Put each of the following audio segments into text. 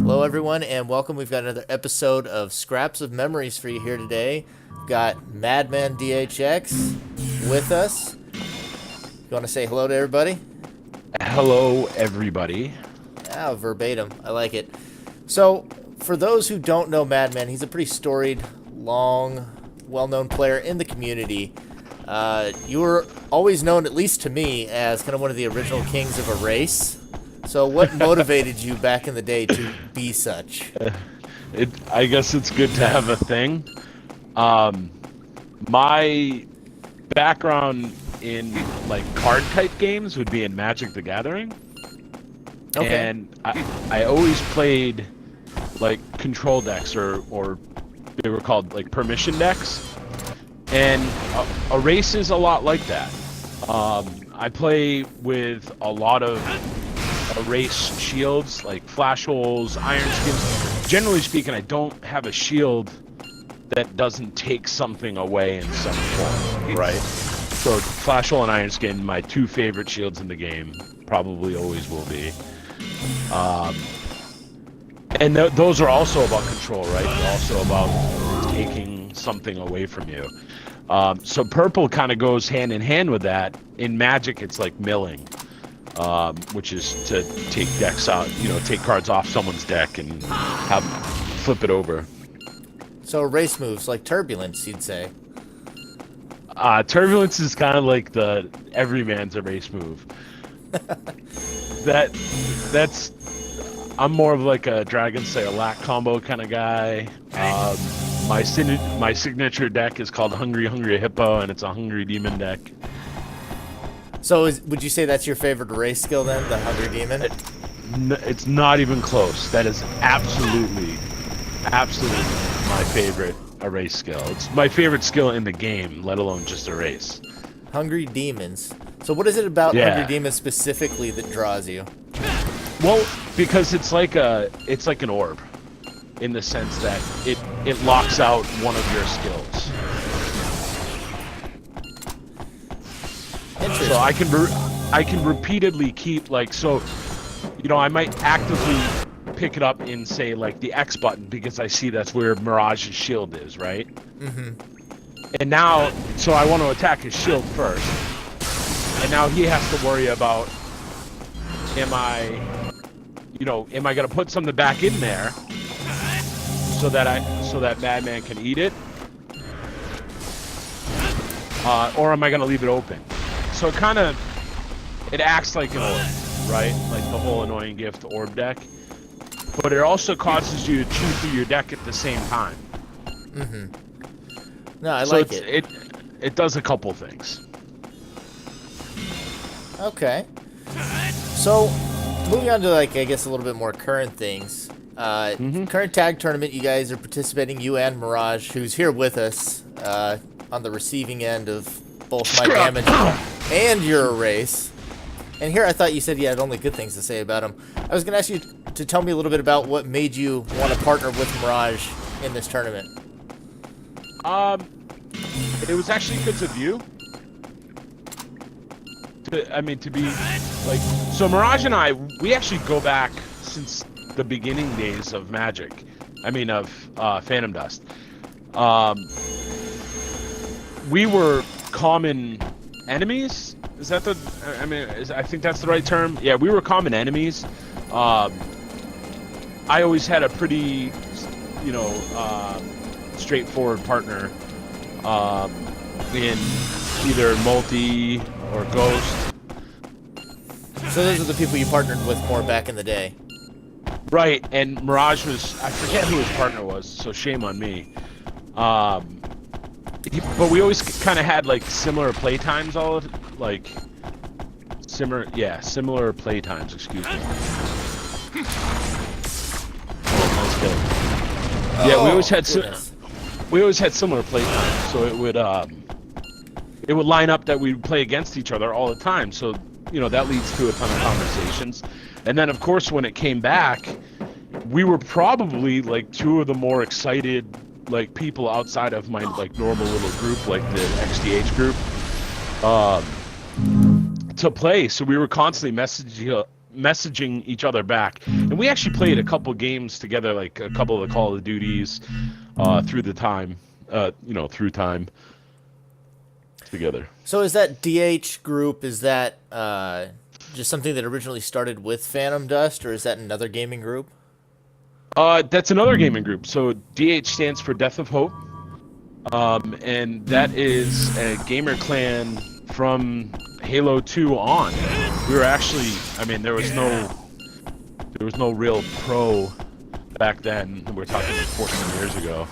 Hello, everyone, and welcome. We've got another episode of Scraps of Memories for you here today. We've got Madman DHX with us. You want to say hello to everybody? Hello, everybody. Ah, verbatim. I like it. So, for those who don't know Madman, he's a pretty storied, long, well-known player in the community. You were always known, at least to me, as kind of one of the original kings of a race. So, what motivated you back in the day to be such? I guess it's good to have a thing. My background in like card type games would be in Magic the Gathering, Okay. and I always played like control decks or they were called like permission decks, and a race is a lot like that. I play with a lot of erase shields like flash holes, iron skins. Generally speaking, I don't have a shield that doesn't take something away in some form, right? So flash hole and iron skin, my two favorite shields in the game, probably always will be. And those are also about control, right? They're also about taking something away from you. So purple kind of goes hand in hand with that. In Magic, it's like milling. Which is to take decks out, take cards off someone's deck and have flip it over. So race moves like turbulence, you'd say. Turbulence is kind of like the everyman's erase move. That's I'm more of like a Dragon Slayer Lack combo kind of guy. My signature deck is called Hungry Hungry Hippo, and it's a Hungry Demon deck. So would you say that's your favorite race skill then, the Hungry Demon? It's not even close. That is absolutely my favorite erase skill. It's my favorite skill in the game, let alone just erase. Hungry Demons. So what is it about Yeah. Hungry Demons specifically that draws you? Well, because it's like an orb, in the sense that it locks out one of your skills. Interesting. So I can repeatedly keep I might actively pick it up in say like the X button because I see that's where Mirage's shield is, right? Mm-hmm. And now, so I want to attack his shield first, and now he has to worry about am I gonna put something back in there so that Madman can eat it, or am I gonna leave it open? So it acts like an orb, right? Like the whole annoying gift orb deck. But it also causes you to chew through your deck at the same time. Mm-hmm. No, I So like it. It does a couple things. Okay. So, moving on to I guess a little bit more current things. Current tag tournament, you guys are participating, you and Mirage, who's here with us on the receiving end of both my damage and your erase. And here I thought you said you had only good things to say about him. I was going to ask you to tell me a little bit about what made you want to partner with Mirage in this tournament. It was actually because of you. To be like, so Mirage and I, we actually go back since the beginning days of Magic. Of Phantom Dust. We were common enemies. Is that the? I think that's the right term. Yeah, we were common enemies. I always had a pretty, straightforward partner in either multi or ghost. So those are the people you partnered with more back in the day. Right, and Mirage was, I forget who his partner was, so shame on me. But we always kind of had like similar play times, similar play times, excuse me. Nice kill. Yeah, we always had similar play times, so it would line up that we'd play against each other all the time. So, that leads to a ton of conversations. And then, of course, when it came back, we were probably like two of the more excited like people outside of my like normal little group, like the xDH group, to play. So we were constantly messaging each other back, and And we actually played a couple games together, like a couple of the Call of Duties, through time together. So is that DH group, is that just something that originally started with Phantom Dust, or is that another gaming group? That's another gaming group. So DH stands for Death of Hope. And that is a gamer clan from Halo 2 on. We were actually, I mean, there was no real pro back then. We're talking 14 years ago.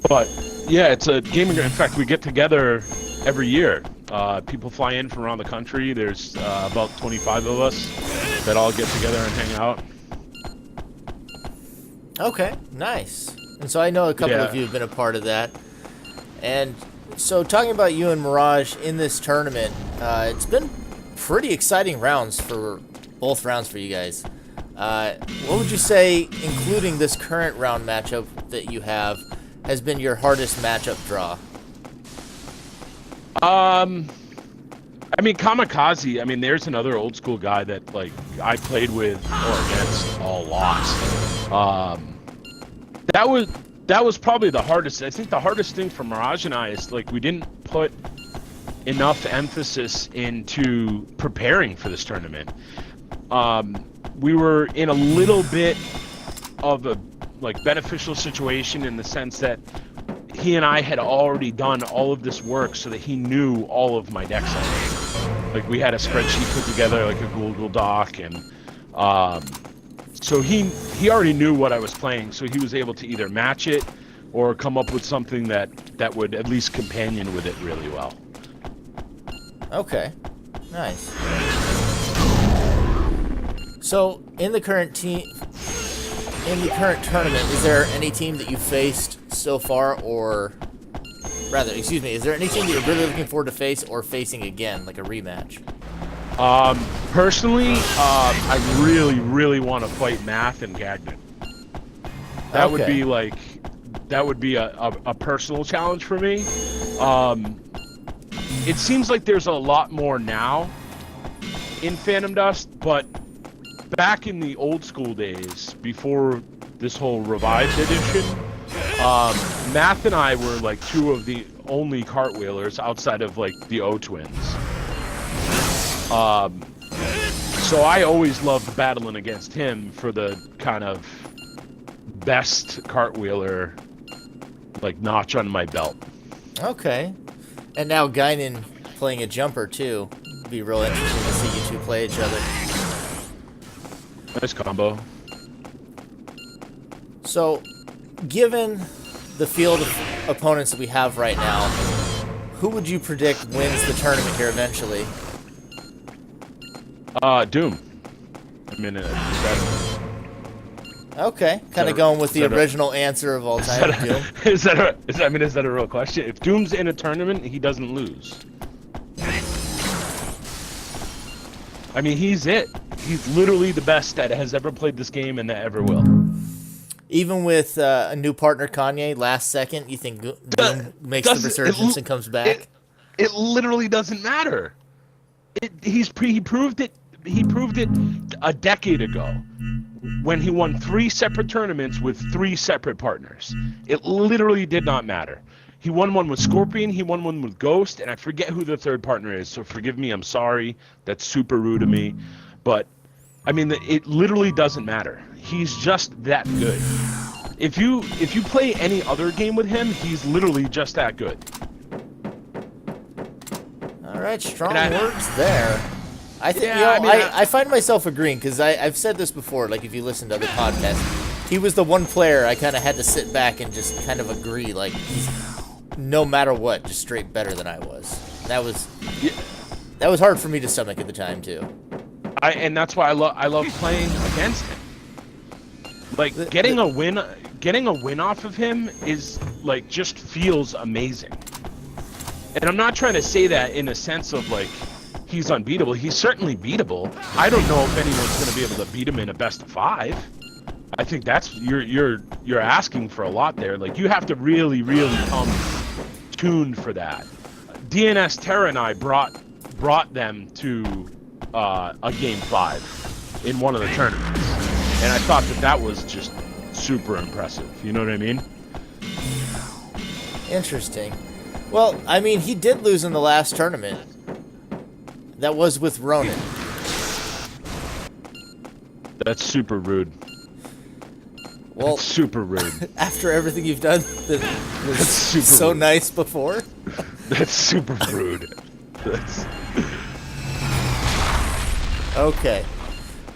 But yeah, it's a gaming. In fact, we get together every year. People fly in from around the country. There's about 25 of us that all get together and hang out. Okay, nice. And so I know a couple of you have been a part of that. And so talking about you and Mirage in this tournament, it's been pretty exciting rounds for both rounds for you guys. What would you say, including this current round matchup that you have, has been your hardest matchup draw? I mean, Kamikaze, I mean, there's another old school guy that, like, I played with or against a lot. That was probably the hardest. I think the hardest thing for Mirage and I is, like, we didn't put enough emphasis into preparing for this tournament. We were in a little bit of a, like, beneficial situation in the sense that he and I had already done all of this work so that he knew all of my decks already. Like, we had a spreadsheet put together, like a Google Doc, and so he already knew what I was playing, so he was able to either match it or come up with something that would at least companion with it really well. Okay, nice. So in the current tournament, is there any team that you faced so far, or rather, excuse me, is there any team that you're really looking forward to face or facing again, like a rematch? Personally, I really want to fight Math and Gagnon. That would be like, that would be a personal challenge for me. It seems like there's a lot more now in Phantom Dust, but back in the old school days, before this whole revived edition, Math and I were like two of the only cartwheelers outside of like the O-Twins. So I always loved battling against him for the kind of best cartwheeler, like, notch on my belt. Okay. And now Guinan playing a jumper too. It'd be real interesting to see you two play each other. Nice combo. So, given the field of opponents that we have right now, who would you predict wins the tournament here eventually? Doom. I mean, okay, kind of going with the original answer of all time, Doom. Is that a real question? If Doom's in a tournament, he doesn't lose. I mean, he's it. He's literally the best that has ever played this game and that ever will. Even with a new partner, Kanye, last second, you think Doom makes the resurgence and comes back? It literally doesn't matter. He proved it. He proved it a decade ago when he won 3 separate tournaments with 3 separate partners. It literally did not matter. He won one with Scorpion, he won one with Ghost, and I forget who the third partner is, so forgive me, I'm sorry. That's super rude of me. But, I mean, it literally doesn't matter. He's just that good. If you play any other game with him, he's literally just that good. All right, strong words there. I think I find myself agreeing, because I've said this before. Like, if you listen to other podcasts, he was the one player I kind of had to sit back and just kind of agree. Like, he's no matter what, just straight better than I was. That was hard for me to stomach at the time too. And that's why I love playing against him. Like, getting a win off of him is like, just feels amazing. And I'm not trying to say that in a sense of like he's unbeatable. He's certainly beatable. I don't know if anyone's going to be able to beat him in a best of 5. I think that's you're asking for a lot there. Like, you have to really come tuned for that. DNS Terra and I brought them to a game 5 in one of the tournaments, and I thought that was just super impressive. You know what I mean? Interesting. Well, I mean, he did lose in the last tournament. That was with Ronan. That's super rude. Well, That's super rude. after everything you've done that was so rude. nice before. That's super rude. That's... Okay.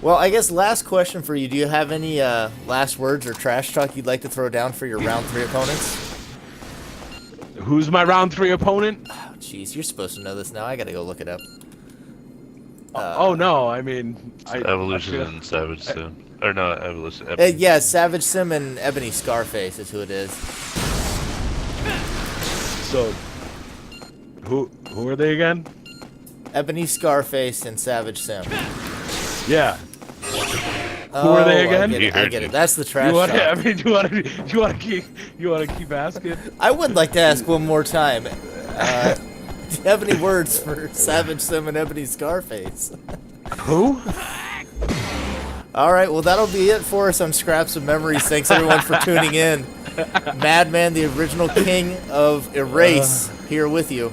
Well, I guess last question for you. Do you have any last words or trash talk you'd like to throw down for your round 3 opponents? Who's my round 3 opponent? Oh, jeez, you're supposed to know this now. I gotta go look it up. Oh no, I mean... Evolution and Savage Sim. Or no, Evolution. Yeah, Savage Sim and Ebony Scarface is who it is. So, who are they again? Ebony Scarface and Savage Sim. Yeah. Who are they again? I get it. That's the trash You want? talk. I mean, do you want to keep asking? I would like to ask one more time. Do you have any words for Savage Sim and Ebony Scarface? Who? All right, well, that'll be it for us on Scraps of Memories. Thanks, everyone, for tuning in. Madman, the original king of Erase, here with you.